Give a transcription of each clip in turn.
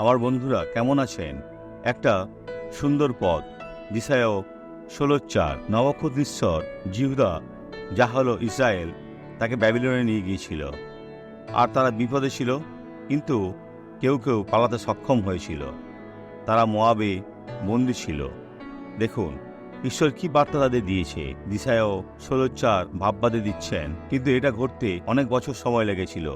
আমার বন্ধুরা কেমন আছেন? একটা সুন্দর পথ, দিশায় 16:4 নবক্ষত্রেশ্বর জিহুদা যা হলো ইসরায়েল তাকে ব্যাবিলনে নিয়ে গিয়েছিল, আর তারা বিপদে ছিল, কিন্তু কেউ কেউ পালাতে সক্ষম হয়েছিল। তারা মোয়াবে বন্দী ছিল। দেখুন ঈশ্বর কি বার্তা তাদের দিয়েছে। দিশায় 16:4 ভাববাদে দিচ্ছেন, কিন্তু এটা ঘটতে অনেক বছর সময় লেগেছিল।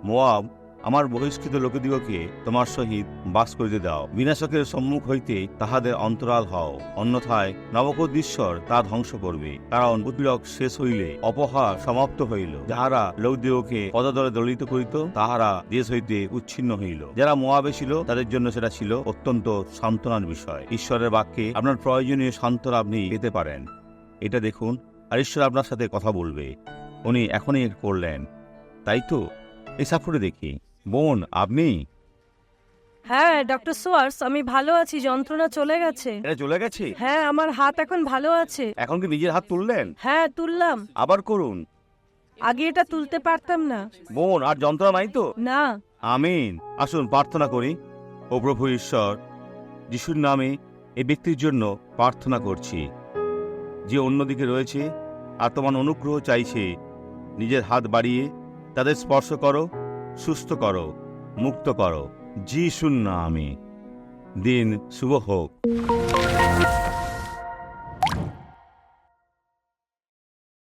মোয়াব, আমার বহিষ্কৃত লোকদিগকে তোমার সহিত বাস করিতে দাও, বিনাশকের সম্মুখ হইতে তাহাদের অন্তরাল হও, অন্যথায় নবক্ষত্রেশ্বর তা ধ্বংস করবে। কারণ উৎপীড়ক শেষ হইলে অপহার সমাপ্ত হইল। যাহারা লোকদিগকে পদদলে দলিত করিত তাহারা দেশ হইতে উচ্ছিন্ন হইল। যারা মোয়াবে ছিল তাদের জন্য সেটা ছিল অত্যন্ত সান্ত্বনার বিষয়। ঈশ্বরের বাক্যে আপনার প্রয়োজনীয় সান্ত্বনা আপনি পেতে পারেন। এটা দেখুন, আর ঈশ্বর আপনার সাথে কথা বলবে। উনি এখনই করলেন, তাই তো? এই সাফরে দেখি। বোন, আপনি? হ্যাঁ ডক্টর সোয়ার্স, আমি ভালো আছি, যন্ত্রণা চলে গেছে। এটা চলে গেছে? হ্যাঁ, আমার হাত এখন ভালো আছে। এখন কি নিজের হাত তুললেন? হ্যাঁ তুললাম, আবার করুন। আগে এটা তুলতে পারতাম না। বোন, আর যন্ত্রণা নাই তো? না। আমিন। আসুন প্রার্থনা করি। ও প্রভু ঈশ্বর, যিশুর নামে এই ব্যক্তির জন্য প্রার্থনা করছি, যে অন্যদিকে রয়েছে আর তোমার অনুগ্রহ চাইছে। নিজের হাত বাড়িয়ে তাদের স্পর্শ করো, সুস্থ করো, মুক্ত করো, যিশুর নামে। দিন শুভ হোক।